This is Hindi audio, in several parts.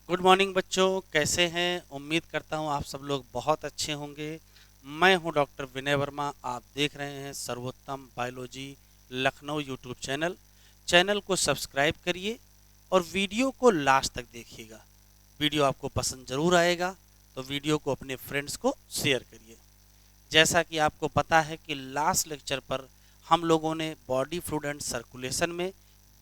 गुड मॉर्निंग बच्चों, कैसे हैं? उम्मीद करता हूँ आप सब लोग बहुत अच्छे होंगे। मैं हूँ डॉक्टर विनय वर्मा। आप देख रहे हैं सर्वोत्तम बायोलॉजी लखनऊ यूट्यूब चैनल को सब्सक्राइब करिए और वीडियो को लास्ट तक देखिएगा। वीडियो आपको पसंद ज़रूर आएगा, तो वीडियो को अपने फ्रेंड्स को शेयर करिए। जैसा कि आपको पता है कि लास्ट लेक्चर पर हम लोगों ने बॉडी फ्लूइड एंड सर्कुलेशन में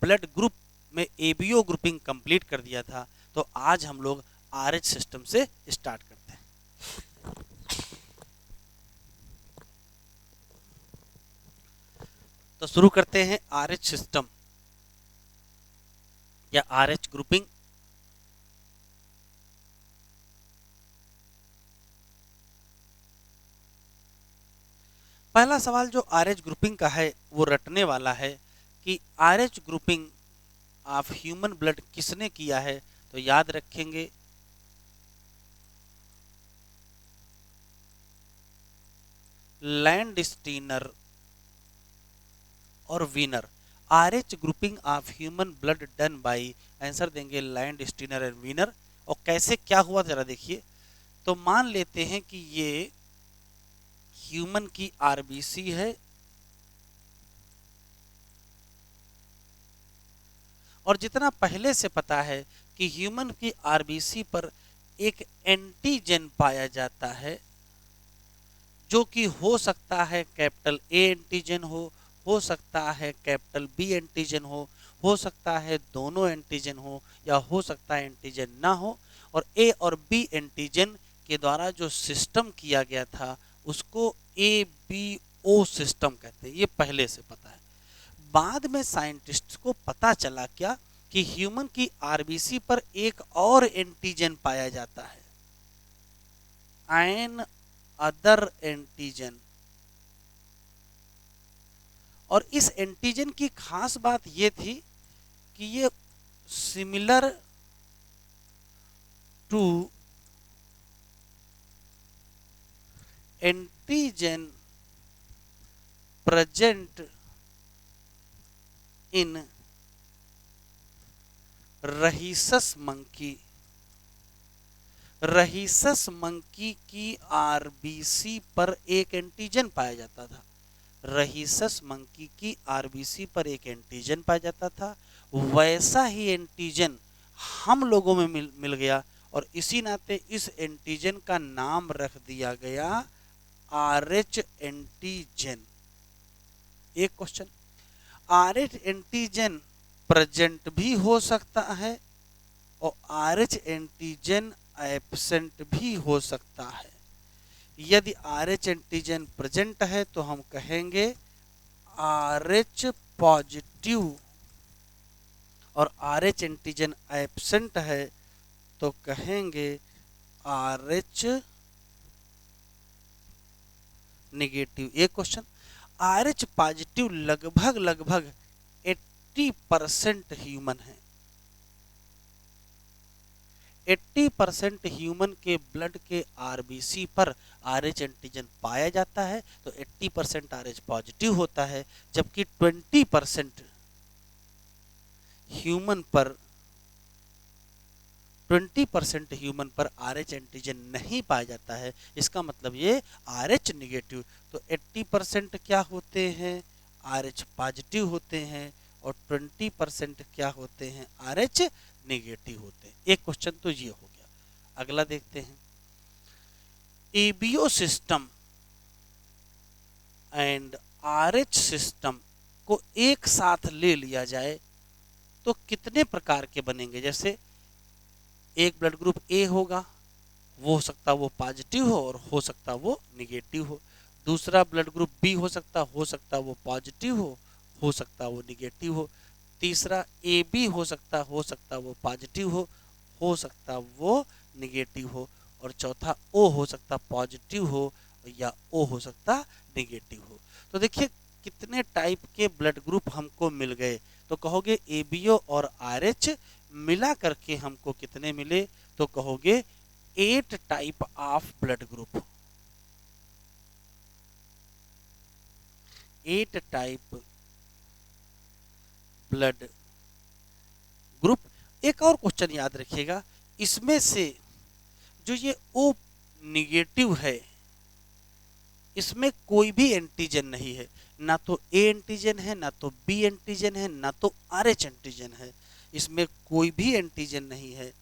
ब्लड ग्रुप में एबीओ ग्रुपिंग कंप्लीट कर दिया था। तो आज हम लोग आरएच सिस्टम से स्टार्ट करते हैं। तो शुरू करते हैं आरएच सिस्टम या आरएच ग्रुपिंग। पहला सवाल जो आरएच ग्रुपिंग का है वो रटने वाला है कि RH grouping of human blood किसने किया है। तो याद रखेंगे लैंडस्टीनर और Wiener. RH grouping of human blood done by, answer देंगे लैंडस्टीनर एंड वीनर। और कैसे क्या हुआ जरा देखिए। तो मान लेते हैं कि ये ह्यूमन की आरबीसी है और जितना पहले से पता है कि ह्यूमन की आरबीसी पर एक एंटीजन पाया जाता है जो कि हो सकता है कैपिटल ए एंटीजन हो सकता है कैपिटल बी एंटीजन हो सकता है दोनों एंटीजन हो, या हो सकता है एंटीजन ना हो। और ए और बी एंटीजन के द्वारा जो सिस्टम किया गया था उसको ए बी ओ सिस्टम कहते हैं। ये पहले से पता है। बाद में साइंटिस्ट को पता चला क्या कि ह्यूमन की आरबीसी पर एक और एंटीजन पाया जाता है, एन अदर एंटीजन। और इस एंटीजन की खास बात यह थी कि ये similar to antigen present in rhesus monkey. Rhesus monkey की आरबीसी पर एक एंटीजन पाया जाता था। रहीसस मंकी की आरबीसी पर एक एंटीजन पाया जाता था। वैसा ही एंटीजन हम लोगों में मिल गया और इसी नाते इस एंटीजन का नाम रख दिया गया आरएच एंटीजन। एक क्वेश्चन, आरएच एंटीजन प्रेजेंट भी हो सकता है और आरएच एंटीजन एब्सेंट भी हो सकता है। यदि आरएच एंटीजन प्रेजेंट है तो हम कहेंगे आरएच पॉजिटिव, और आरएच एंटीजन एब्सेंट है तो कहेंगे आरएच निगेटिव। एक क्वेश्चन, आरएच पॉजिटिव लगभग लगभग 80% ह्यूमन है। 80% ह्यूमन के ब्लड के आरबीसी पर आरएच एंटीजन पाया जाता है, तो 80% आरएच पॉजिटिव होता है। जबकि 20% ह्यूमन पर 20% ह्यूमन पर आरएच एंटीजन नहीं पाया जाता है। इसका मतलब ये आरएच निगेटिव। तो 80% क्या होते हैं? आरएच पॉजिटिव होते हैं और 20% क्या होते हैं? आरएच निगेटिव होते हैं। एक क्वेश्चन तो ये हो गया। अगला देखते हैं, ABO system and RH system को एक साथ ले लिया जाए तो कितने प्रकार के बनेंगे? जैसे एक ब्लड ग्रुप ए होगा, वो हो सकता वो पॉजिटिव हो सकता वो निगेटिव हो। दूसरा ब्लड ग्रुप बी हो सकता वो पॉजिटिव हो सकता वो निगेटिव हो। तीसरा ए बी हो सकता वो पॉजिटिव हो सकता वो निगेटिव हो। और चौथा ओ हो सकता पॉजिटिव हो या ओ हो सकता निगेटिव हो। तो देखिए कितने टाइप के ब्लड ग्रुप हमको मिल गए। तो कहोगे एबीओ और आरएच मिला करके हमको कितने मिले? तो कहोगे 8 type of blood group. 8 type blood group. एक और क्वेश्चन याद रखिएगा इसमें से जो ये O निगेटिव है, इसमें कोई भी एंटीजन नहीं है, ना तो A एंटीजन है, ना तो B एंटीजन है, ना तो RH एंटीजन है, इसमें कोई भी एंटीजन नहीं है।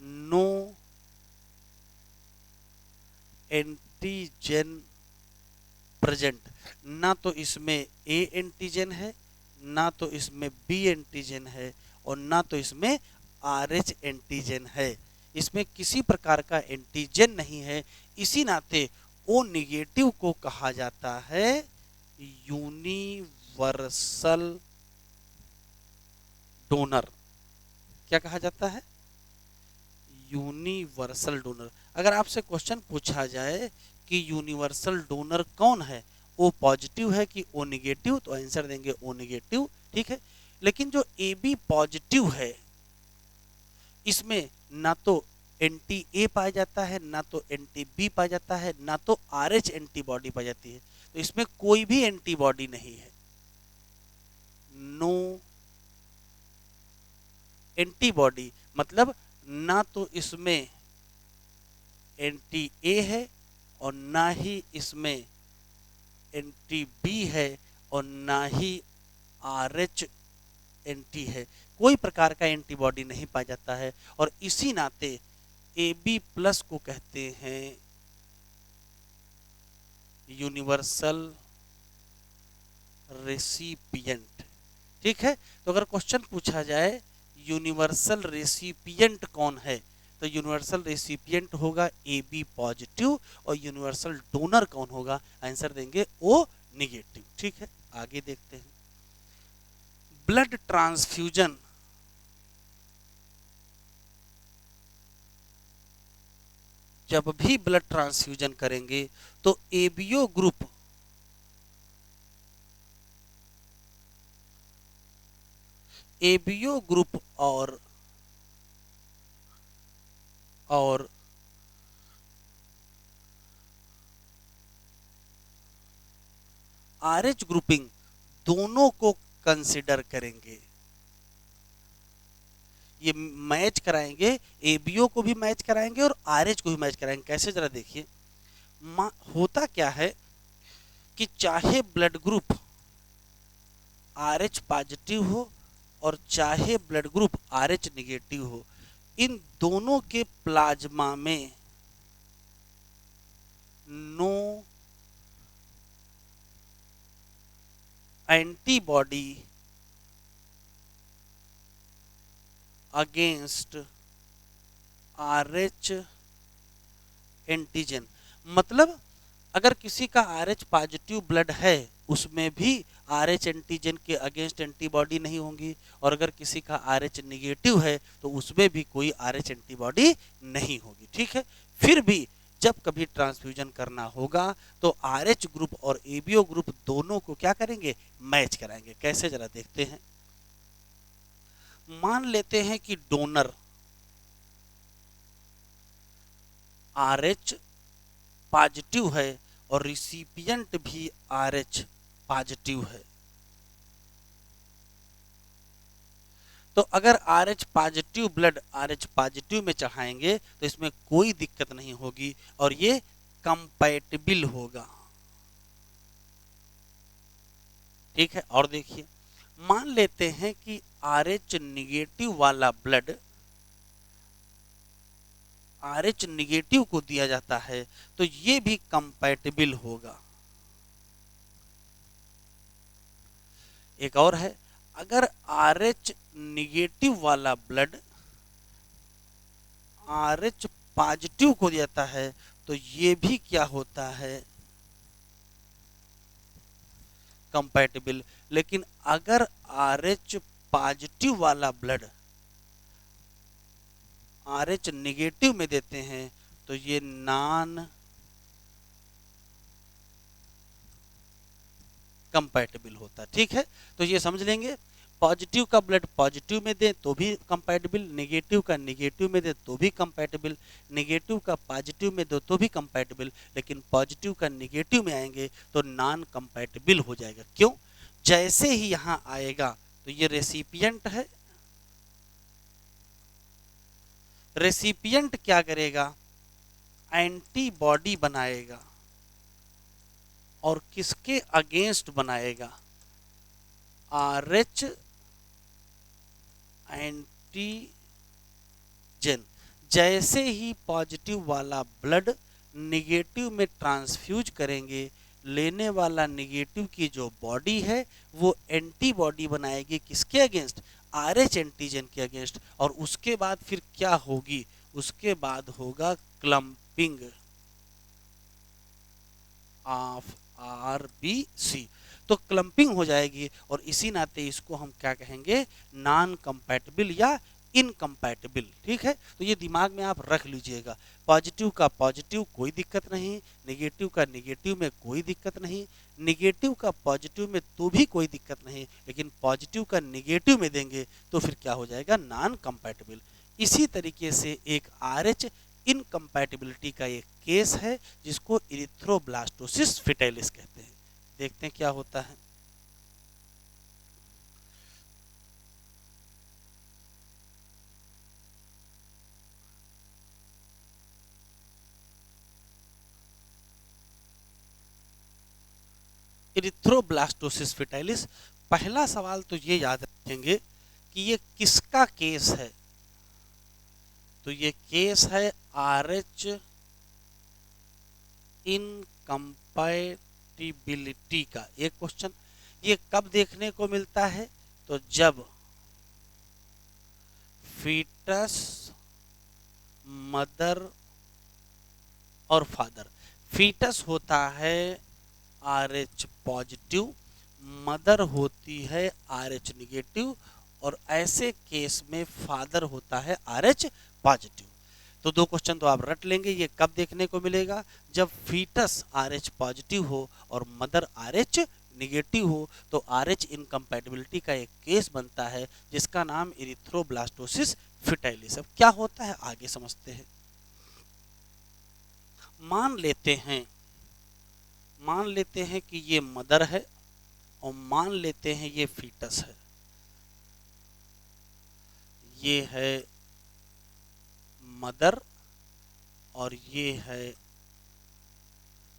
नो एंटीजन प्रेजेंट, ना तो इसमें A एंटीजन है, ना तो इसमें B एंटीजन है, और ना तो इसमें RH एंटीजन है। इसमें किसी प्रकार का एंटीजन नहीं है, इसी नाते O निगेटिव को कहा जाता है यूनिवर्सल डोनर। क्या कहा जाता है? Universal donor. अगर आपसे क्वेश्चन पूछा जाए कि यूनिवर्सल डोनर कौन है, ओ पॉजिटिव है कि ओ निगेटिव, तो आंसर देंगे ओ निगेटिव, ठीक है। लेकिन जो ए बी पॉजिटिव है, इसमें ना तो एंटी ए पाया जाता है, ना तो एंटी बी पाया जाता है, ना तो आर एच एंटीबॉडी पाई जाती है, तो इसमें कोई भी एंटीबॉडी नहीं है। नो एंटीबॉडी मतलब ना तो इसमें एंटी ए है, और ना ही इसमें एंटी बी है, और ना ही आर एच एंटी है, कोई प्रकार का एंटीबॉडी नहीं पाया जाता है। और इसी नाते ए बी प्लस को कहते हैं यूनिवर्सल रेसिपिएंट, ठीक है। तो अगर क्वेश्चन पूछा जाए यूनिवर्सल रेसिपिएंट कौन है, तो यूनिवर्सल रेसिपिएंट होगा ए बी पॉजिटिव, और यूनिवर्सल डोनर कौन होगा, आंसर देंगे ओ निगेटिव, ठीक है। आगे देखते हैं। ब्लड ट्रांसफ्यूजन, जब भी ब्लड ट्रांसफ्यूजन करेंगे तो एबीओ ग्रुप और आरएच ग्रुपिंग दोनों को कंसिडर करेंगे। ये मैच कराएंगे, एबीओ को भी मैच कराएंगे और आरएच को भी मैच कराएंगे। कैसे, जरा देखिए। होता क्या है कि चाहे ब्लड ग्रुप आरएच पॉजिटिव हो और चाहे ब्लड ग्रुप आरएच निगेटिव हो, इन दोनों के प्लाज्मा में no antibody against RH antigen. मतलब अगर किसी का आरएच पॉजिटिव ब्लड है, उसमें भी आरएच एंटीजन के अगेंस्ट एंटीबॉडी नहीं होंगी, और अगर किसी का आरएच निगेटिव है तो उसमें भी कोई आरएच एंटीबॉडी नहीं होगी, ठीक है। फिर भी जब कभी ट्रांसफ्यूजन करना होगा तो आरएच ग्रुप और एबीओ ग्रुप दोनों को क्या करेंगे, मैच कराएंगे। कैसे, जरा देखते हैं। मान लेते हैं कि डोनर आरएच पॉजिटिव है और रिसिपिएंट भी आरएच पॉजिटिव है, तो अगर RH positive blood RH positive में चढ़ाएंगे तो इसमें कोई दिक्कत नहीं होगी और ये कंपैटिबल होगा, ठीक है। और देखिए, मान लेते हैं कि आरएच निगेटिव वाला ब्लड आरएच निगेटिव को दिया जाता है, तो ये भी कंपैटिबल होगा। एक और है, अगर आरएच निगेटिव वाला ब्लड आरएच पॉजिटिव को देता है तो ये भी क्या होता है, कंपैटिबल। लेकिन अगर आरएच पॉजिटिव वाला ब्लड आरएच निगेटिव में देते हैं तो ये नॉन कंपैटिबल होता, ठीक है। तो ये समझ लेंगे, पॉजिटिव का ब्लड पॉजिटिव में दे तो भी कंपैटिबल, नेगेटिव का नेगेटिव में दे तो भी कंपैटिबल, नेगेटिव का पॉजिटिव में दो तो भी कंपैटिबल, लेकिन पॉजिटिव का नेगेटिव में आएंगे तो नॉन कंपैटिबल हो जाएगा। क्यों? जैसे ही यहाँ आएगा तो ये रेसिपिएंट है। रेसिपिएंट क्या करेगा, एंटीबॉडी बनाएगा, और किसके अगेंस्ट बनाएगा, RH एंटीजन। जैसे ही पॉजिटिव वाला ब्लड निगेटिव में ट्रांसफ्यूज करेंगे, लेने वाला निगेटिव की जो बॉडी है वो एंटीबॉडी बनाएगी किसके अगेंस्ट, RH एंटीजन के अगेंस्ट। और उसके बाद फिर क्या होगी, उसके बाद होगा क्लम्पिंग ऑफ RBC। तो क्लम्पिंग हो जाएगी, और इसी नाते इसको हम क्या कहेंगे, नॉन कंपैटिबल या इनकम्पैटिबल। ठीक है, तो ये दिमाग में आप रख लीजिएगा। पॉजिटिव का पॉजिटिव कोई दिक्कत नहीं, निगेटिव का निगेटिव में कोई दिक्कत नहीं, निगेटिव का पॉजिटिव में तो भी कोई दिक्कत नहीं, लेकिन पॉजिटिव का निगेटिव में देंगे तो फिर क्या हो जाएगा, नॉन कंपैटिबल। इसी तरीके से एक RH इनकम्पैटिबिलिटी का एक केस है जिसको इरिथ्रोब्लास्टोसिस फिटाइलिस कहते हैं। देखते हैं क्या होता है। इरिथ्रोब्लास्टोसिस फिटाइलिस, पहला सवाल तो ये याद रखेंगे कि ये किसका केस है। तो ये केस है RH इनकम्पैटिबिलिटी का। एक क्वेश्चन, ये कब देखने को मिलता है, तो जब फीटस, मदर और फादर, फीटस होता है RH पॉजिटिव, मदर होती है RH निगेटिव, और ऐसे केस में फादर होता है RH पॉजिटिव। तो दो क्वेश्चन तो आप रट लेंगे। ये कब देखने को मिलेगा, जब फीटस RH पॉजिटिव हो और मदर RH निगेटिव हो, तो RH इनकम्पैटिबिलिटी का एक केस बनता है जिसका नाम इरिथ्रोब्लास्टोसिस फिटाइलिस। अब क्या होता है आगे समझते हैं। मान लेते हैं कि ये मदर है, और मान लेते हैं ये फीटस है। ये है मदर और ये है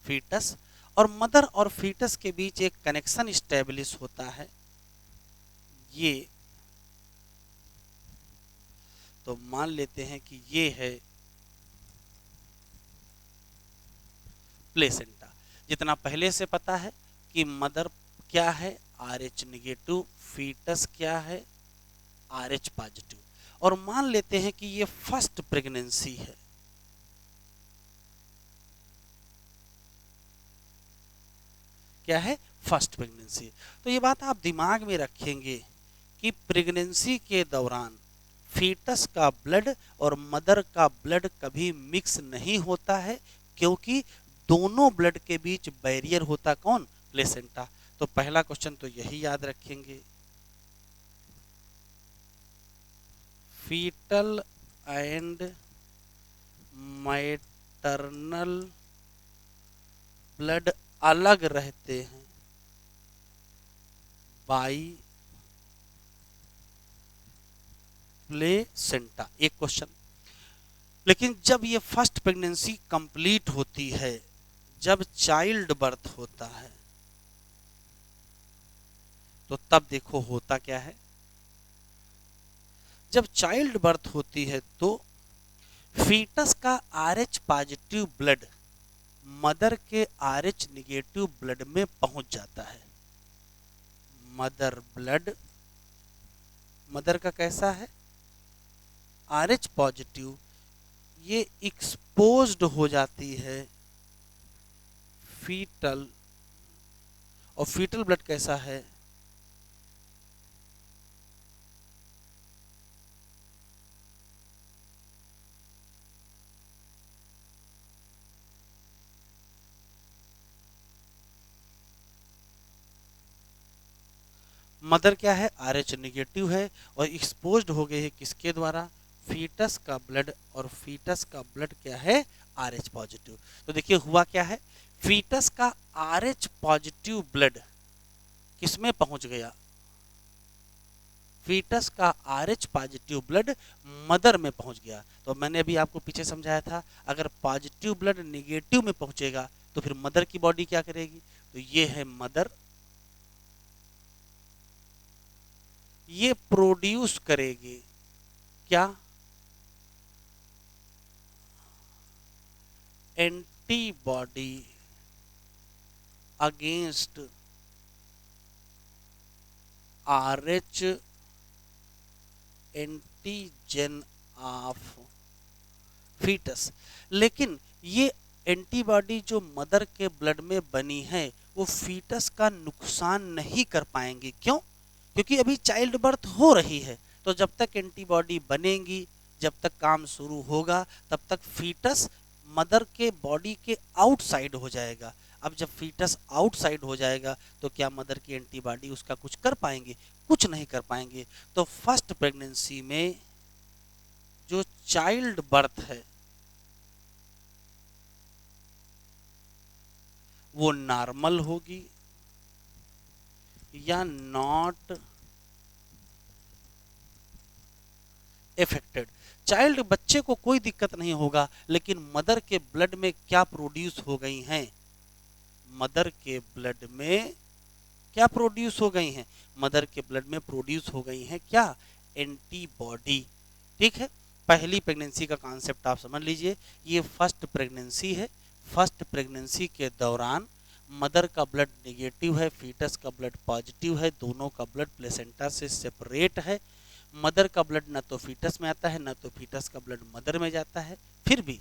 फीटस, और मदर और फीटस के बीच एक कनेक्शन स्टैब्लिश होता है। ये तो मान लेते हैं कि ये है प्लेसेंटा। जितना पहले से पता है कि मदर क्या है, RH निगेटिव, फीटस क्या है, RH पॉजिटिव। और मान लेते हैं कि ये फर्स्ट प्रेगनेंसी है। क्या है, फर्स्ट प्रेगनेंसी। तो ये बात आप दिमाग में रखेंगे कि प्रेगनेंसी के दौरान फीटस का ब्लड और मदर का ब्लड कभी मिक्स नहीं होता है, क्योंकि दोनों ब्लड के बीच बैरियर होता कौन, प्लेसेंटा। तो पहला क्वेश्चन तो यही याद रखेंगे। फीटल एंड मैटरनल ब्लड अलग रहते हैं बाई प्लेसेंटा। एक क्वेश्चन, लेकिन जब ये फर्स्ट प्रेगनेंसी कंप्लीट होती है, जब चाइल्ड बर्थ होता है, तो तब देखो होता क्या है। जब चाइल्ड बर्थ होती है तो फीटस का RH पॉजिटिव ब्लड मदर के RH निगेटिव ब्लड में पहुंच जाता है। मदर ब्लड, मदर का कैसा है, RH पॉजिटिव, ये एक्सपोज्ड हो जाती है फीटल, और फीटल ब्लड कैसा है, मदर क्या है, RH निगेटिव है, और एक्सपोज्ड हो गए है किसके द्वारा, फीटस का ब्लड, और फीटस का ब्लड क्या है, RH पॉजिटिव। तो देखिए हुआ क्या है, फीटस का RH पॉजिटिव ब्लड किसमें पहुंच गया, फीटस का RH पॉजिटिव ब्लड मदर में पहुंच गया। तो मैंने अभी आपको पीछे समझाया था, अगर पॉजिटिव ब्लड निगेटिव में पहुंचेगा तो फिर मदर की बॉडी क्या करेगी? तो ये है मदर, ये प्रोड्यूस करेगी क्या? Antibody against RH antigen of foetus. लेकिन ये एंटीबॉडी जो मदर के ब्लड में बनी है वो फीटस का नुकसान नहीं कर पाएंगी। क्यों? क्योंकि अभी चाइल्ड बर्थ हो रही है। तो जब तक एंटीबॉडी बनेंगी, जब तक काम शुरू होगा, तब तक फीटस मदर के बॉडी के आउटसाइड हो जाएगा। अब जब फीटस आउटसाइड हो जाएगा तो क्या मदर की एंटीबॉडी उसका कुछ कर पाएंगे? कुछ नहीं कर पाएंगे। तो फर्स्ट प्रेगनेंसी में जो चाइल्ड बर्थ है वो नॉर्मल होगी या नॉट इफेक्टेड। चाइल्ड बच्चे को कोई दिक्कत नहीं होगा, लेकिन मदर के ब्लड में क्या प्रोड्यूस हो गई हैं? मदर के ब्लड में क्या प्रोड्यूस हो गई हैं? मदर के ब्लड में प्रोड्यूस हो गई हैं क्या? एंटीबॉडी। ठीक है, पहली प्रेगनेंसी का कॉन्सेप्ट आप समझ लीजिए। ये फर्स्ट प्रेगनेंसी है। फर्स्ट प्रेगनेंसी के दौरान मदर का ब्लड नेगेटिव है, फीटस का ब्लड पॉजिटिव है, दोनों का ब्लड प्लेसेंटा से सेपरेट है। मदर का ब्लड न तो फीटस में आता है, न तो फीटस का ब्लड मदर में जाता है। फिर भी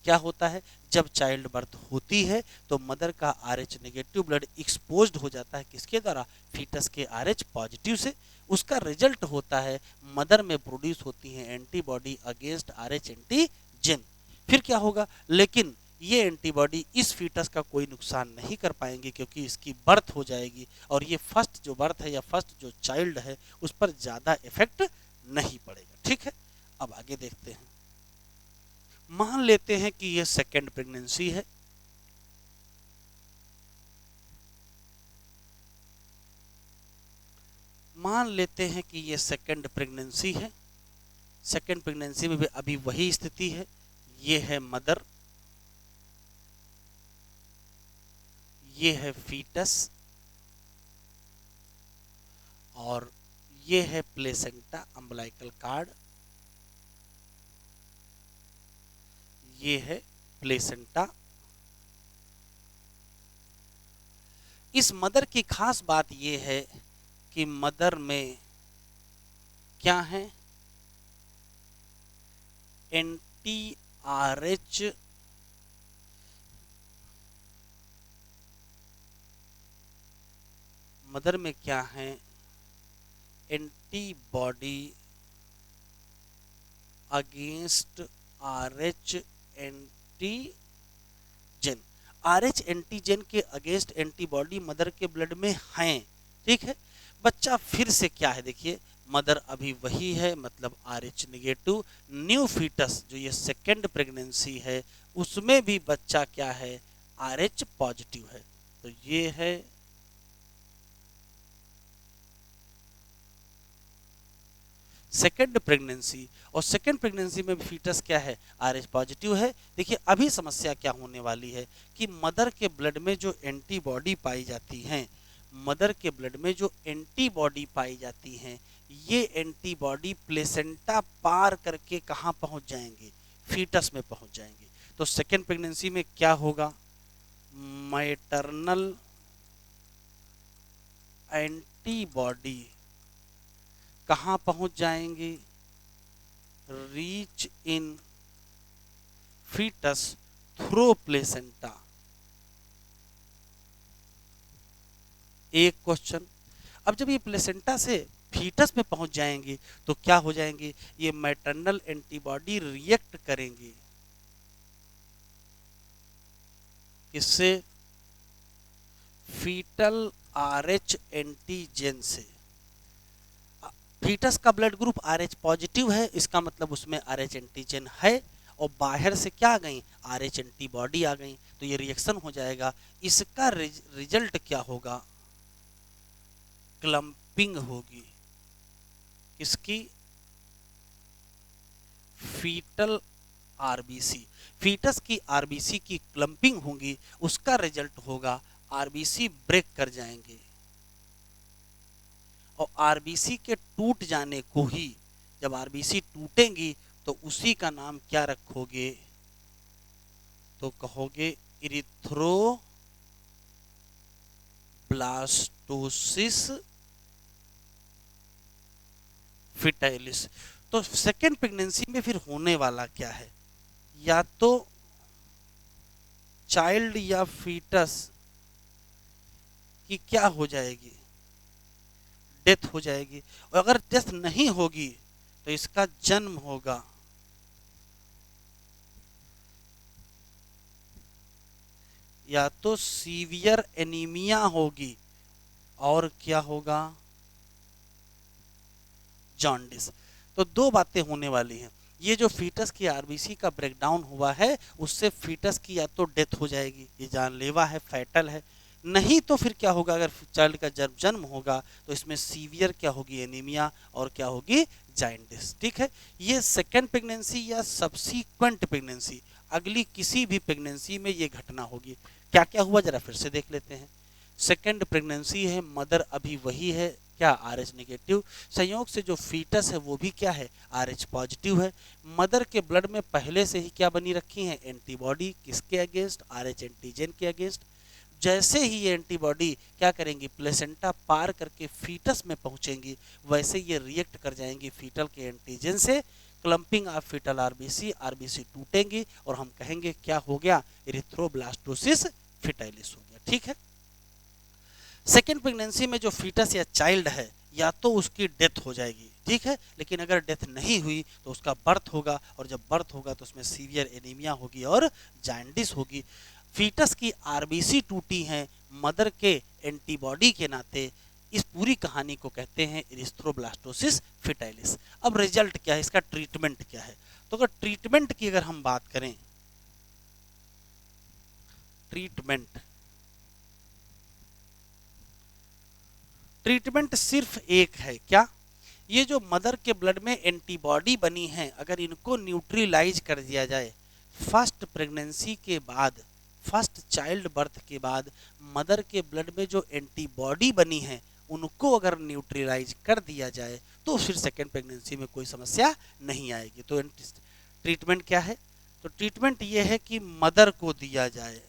क्या होता है, जब चाइल्ड बर्थ होती है तो मदर का RH नेगेटिव ब्लड एक्सपोज्ड हो जाता है किसके द्वारा? फीटस के RH पॉजिटिव से। उसका रिजल्ट होता है मदर में प्रोड्यूस होती है एंटीबॉडी अगेंस्ट RH एंटीजन। फिर क्या होगा? लेकिन ये एंटीबॉडी इस फीटस का कोई नुकसान नहीं कर पाएंगे क्योंकि इसकी बर्थ हो जाएगी, और ये फर्स्ट जो बर्थ है या फर्स्ट जो चाइल्ड है उस पर ज़्यादा इफेक्ट नहीं पड़ेगा। ठीक है, अब आगे देखते हैं। मान लेते हैं कि ये सेकेंड प्रेगनेंसी है। मान लेते हैं कि ये सेकेंड प्रेगनेंसी है। सेकेंड प्रेगनेंसी में भी अभी वही स्थिति है। ये है मदर, ये है फीटस, और ये है प्लेसेंटा अम्बिलिकल कार्ड, ये है प्लेसेंटा। इस मदर की खास बात ये है कि मदर में क्या है? एंटी-RH मदर में क्या है? Antibody against RH antigen. RH antigen के अगेंस्ट एंटीबॉडी मदर के ब्लड में हैं। ठीक है, बच्चा फिर से क्या है? देखिए, मदर अभी वही है, मतलब RH नेगेटिव। न्यू फीटस जो ये सेकेंड प्रेगनेंसी है उसमें भी बच्चा क्या है? RH पॉजिटिव है। तो ये है सेकेंड प्रेगनेंसी, और सेकेंड प्रेगनेंसी में फीटस क्या है? RH पॉजिटिव है। देखिए अभी समस्या क्या होने वाली है कि मदर के ब्लड में जो एंटीबॉडी पाई जाती हैं, मदर के ब्लड में जो एंटीबॉडी पाई जाती हैं, ये एंटीबॉडी प्लेसेंटा पार करके कहाँ पहुँच जाएंगे? फीटस में पहुँच जाएंगे। तो सेकेंड प्रेगनेंसी में क्या होगा? मैटरनल एंटीबॉडी कहाँ पहुँच जाएंगे? Reach in foetus through placenta. एक क्वेश्चन, अब जब ये प्लेसेंटा से फीटस में पहुंच जाएंगे तो क्या हो जाएंगे? ये मैटरनल एंटीबॉडी रिएक्ट करेंगे इससे? फीटल RH एंटीजन से। फीटस का ब्लड ग्रुप RH पॉजिटिव है, इसका मतलब उसमें RH एंटीजन है, और बाहर से क्या आ गई? RH एंटीबॉडी आ गई, तो ये रिएक्शन हो जाएगा। इसका रिजल्ट क्या होगा? क्लम्पिंग होगी। इसकी फीटल आरबीसी, फीटस की आरबीसी की क्लंपिंग होगी, उसका रिजल्ट होगा आरबीसी ब्रेक कर जाएंगे और आरबीसी के टूट जाने को ही, जब आरबीसी टूटेंगी तो उसी का नाम क्या रखोगे, तो कहोगे इरिथ्रोब्लास्टोसिस फिटाइलिस। तो सेकेंड प्रेगनेंसी में फिर होने वाला क्या है, या तो चाइल्ड या फीटस की क्या हो जाएगी, डेथ हो जाएगी। और अगर डेथ नहीं होगी तो इसका जन्म होगा या तो सीवियर एनीमिया होगी और क्या होगा, जॉन्डिस। तो दो बातें होने वाली हैं, ये जो फीटस की आरबीसी का ब्रेकडाउन हुआ है उससे फीटस की या तो डेथ हो जाएगी, ये जानलेवा है, फैटल है, नहीं तो फिर क्या होगा, अगर चाइल्ड का जब जन्म होगा तो इसमें सीवियर क्या होगी, एनीमिया, और क्या होगी, जाइंटिस। ठीक है, ये सेकेंड प्रेगनेंसी या सब्सीक्वेंट प्रेगनेंसी, अगली किसी भी प्रेगनेंसी में ये घटना होगी। क्या क्या हुआ जरा फिर से देख लेते हैं। सेकेंड प्रेगनेंसी है, मदर अभी वही है, क्या, आर एच नेगेटिव, संयोग से जो फीटस है वो भी क्या है, आर एच पॉजिटिव है। मदर के ब्लड में पहले से ही क्या बनी रखी है, एंटीबॉडी, किसके अगेंस्ट, आर एच एंटीजन के अगेंस्ट। जैसे ही ये एंटीबॉडी क्या करेंगी, प्लेसेंटा पार करके फीटस में पहुंचेंगी, वैसे ये रिएक्ट कर जाएंगी फीटल के एंटीजन से, clumping of fetal RBC, RBC टूटेंगी और हम कहेंगे क्या हो गया, इरिथ्रोब्लास्टोसिस फिटाइलिस हो गया। ठीक है, सेकेंड प्रेगनेंसी में जो फीटस या चाइल्ड है या तो उसकी डेथ हो जाएगी, ठीक है, लेकिन अगर डेथ नहीं हुई तो उसका बर्थ होगा, और जब बर्थ होगा तो उसमें सीवियर एनीमिया होगी और जाइंडिस होगी। फीटस की आरबीसी टूटी है मदर के एंटीबॉडी के नाते, इस पूरी कहानी को कहते हैं इरिथ्रोब्लास्टोसिस फिटाइलिस। अब रिजल्ट क्या है, इसका ट्रीटमेंट क्या है, तो अगर ट्रीटमेंट की अगर हम बात करें, ट्रीटमेंट ट्रीटमेंट सिर्फ एक है, क्या, ये जो मदर के ब्लड में एंटीबॉडी बनी है अगर इनको न्यूट्रलाइज कर दिया जाए, फर्स्ट प्रेगनेंसी के बाद, फर्स्ट चाइल्ड बर्थ के बाद मदर के ब्लड में जो एंटीबॉडी बनी है उनको अगर न्यूट्रलाइज कर दिया जाए तो फिर सेकेंड प्रेगनेंसी में कोई समस्या नहीं आएगी। तो ट्रीटमेंट क्या है, तो ट्रीटमेंट ये है कि मदर को दिया जाए,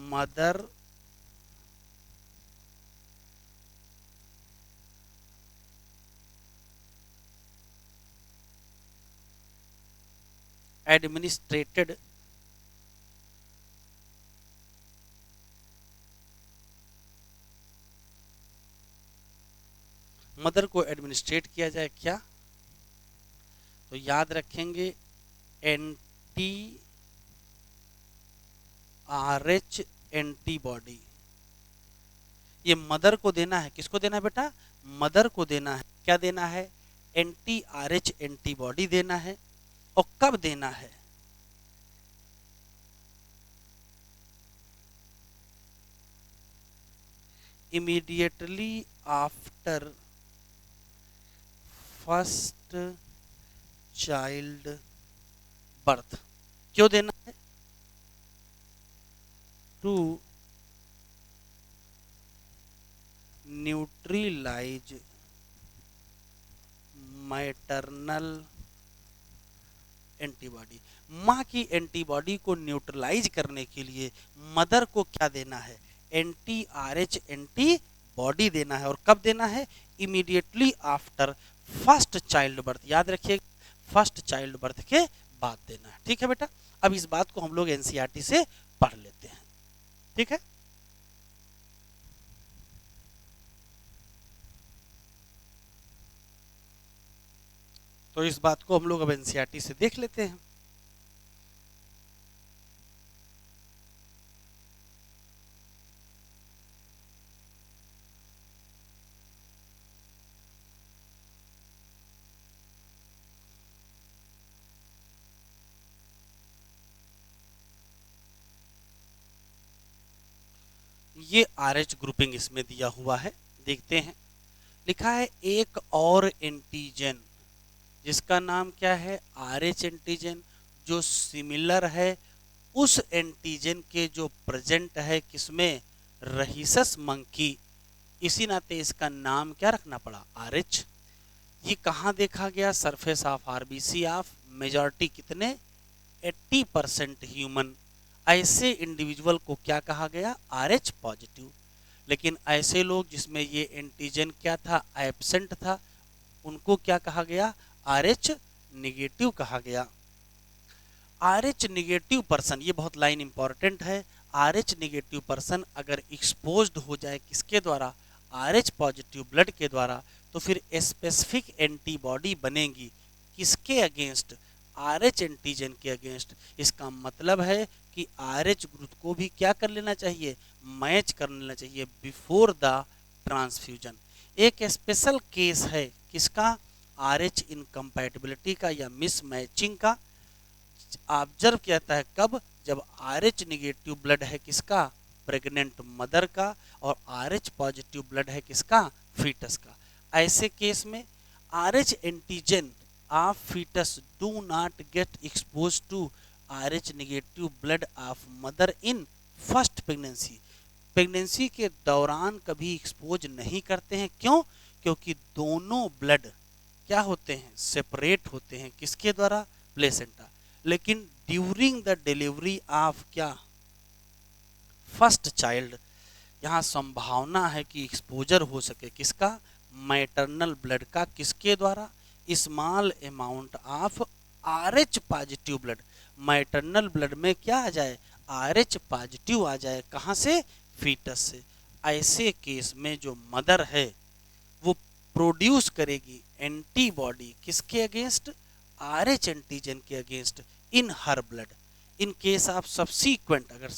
मदर एडमिनिस्ट्रेटेड मदर को एडमिनिस्ट्रेट किया जाए, क्या, तो याद रखेंगे एंटी आर एच एंटीबॉडी, ये मदर को देना है, किसको देना है बेटा, मदर को देना है, क्या देना है, एंटी आर एच एंटीबॉडी देना है। और कब देना है, immediately after first child birth. क्यों देना है, टू न्यूट्रलाइज मैटरनल एंटीबॉडी, माँ की एंटीबॉडी को न्यूट्रलाइज करने के लिए मदर को क्या देना है, एंटी आर एच एंटीबॉडी देना है। और कब देना है, immediately after first child birth, याद रखिए फर्स्ट चाइल्ड बर्थ के बाद देना है। ठीक है बेटा, अब इस बात को हम लोग एनसीईआरटी से पढ़ लेते हैं। ठीक है, तो इस बात को हम लोग अब एनसीईआरटी से देख लेते हैं। ये आर एच ग्रुपिंग इसमें दिया हुआ है, देखते हैं। लिखा है एक और एंटीजन जिसका नाम क्या है, आर एच एंटीजन, जो सिमिलर है उस एंटीजन के जो प्रेजेंट है किसमें, रहीसस मंकी। इसी नाते इसका नाम क्या रखना पड़ा, आर एच। ये कहाँ देखा गया, surface of RBC of majority कितने, 80% ह्यूमन। ऐसे इंडिविजुअल को क्या कहा गया, आर एच पॉजिटिव। लेकिन ऐसे लोग जिसमें ये एंटीजन क्या था, एब्सेंट था, उनको क्या कहा गया, आर एच निगेटिव कहा गया। आर एच निगेटिव पर्सन, ये बहुत लाइन इंपॉर्टेंट है, आर एच निगेटिव पर्सन अगर एक्सपोज्ड हो जाए किसके द्वारा, आर एच पॉजिटिव ब्लड के द्वारा, तो फिर स्पेसिफिक एंटीबॉडी बनेगी किसके अगेंस्ट, आर एच एंटीजन के अगेंस्ट। इसका मतलब है कि आर एच ग्रुप को भी क्या कर लेना चाहिए, मैच कर लेना चाहिए बिफोर द ट्रांसफ्यूजन। एक स्पेशल केस है किसका, आर एच इनकम्पैटिबिलिटी का या मिस मैचिंग का। ऑब्जर्व किया है कब, जब आर एच निगेटिव ब्लड है किसका, प्रेग्नेंट मदर का, और आर एच पॉजिटिव ब्लड है किसका, फीटस का। ऐसे केस में R H antigen of foetus do not get expose to R H negative blood of mother in first pregnancy. Pregnancy के दौरान कभी एक्सपोज नहीं करते हैं, क्यों, क्योंकि दोनों ब्लड क्या होते हैं, सेपरेट होते हैं किसके द्वारा, प्लेसेंटा। लेकिन ड्यूरिंग द डिलीवरी ऑफ क्या, फर्स्ट चाइल्ड, यहाँ संभावना है कि एक्सपोजर हो सके किसका, मैटरनल ब्लड का, किसके द्वारा, small amount of R H positive blood. Maternal blood में क्या आ जाए, आर एच पॉजिटिव आ जाए, कहाँ से, फीटस से। ऐसे केस में जो मदर है वो प्रोड्यूस करेगी एंटीबॉडी किसके अगेंस्ट, आर एच एंटीजन के against in her blood. In case of subsequent, अगर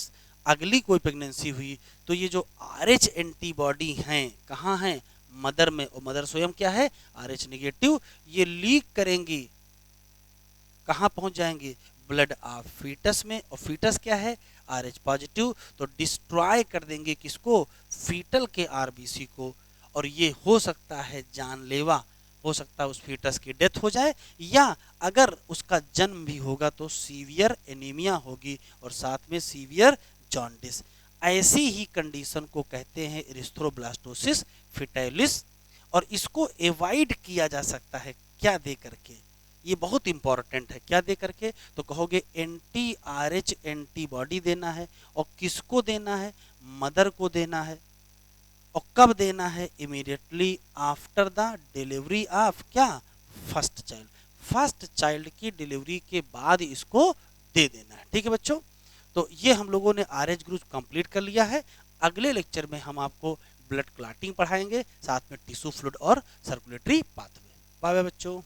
अगली कोई प्रेगनेंसी हुई तो ये जो आर एच एंटीबॉडी हैं कहाँ हैं, मदर में, और मदर स्वयं क्या है, आर एच निगेटिव, ये लीक करेंगी, कहाँ पहुंच जाएंगे, ब्लड ऑफ फीटस में, और फीटस क्या है, आर एच पॉजिटिव, तो डिस्ट्रॉय कर देंगे किसको, फीटल के आरबीसी को। और ये हो सकता है जानलेवा, हो सकता है उस फीटस की डेथ हो जाए, या अगर उसका जन्म भी होगा तो सीवियर एनीमिया होगी और साथ में सीवियर जॉन्डिस। ऐसी ही कंडीशन को कहते हैं एरिथ्रोब्लास्टोसिस फिटाइलिस, और इसको एवॉइड किया जा सकता है क्या दे करके, ये बहुत इंपॉर्टेंट है, क्या दे करके, तो कहोगे एंटी आर एच एंटीबॉडी देना है, और किसको देना है, मदर को देना है, और कब देना है, immediately after the delivery of क्या, फर्स्ट चाइल्ड। फर्स्ट चाइल्ड की डिलीवरी के बाद इसको दे देना है, ठीक है बच्चों। तो ये हम लोगों ने आर एच ग्रुप कंप्लीट कर लिया है। अगले लेक्चर में हम आपको ब्लड क्लॉटिंग पढ़ाएंगे, साथ में टिश्यू फ्लूइड और सर्कुलेटरी पाथवे। बाय बाय बच्चों।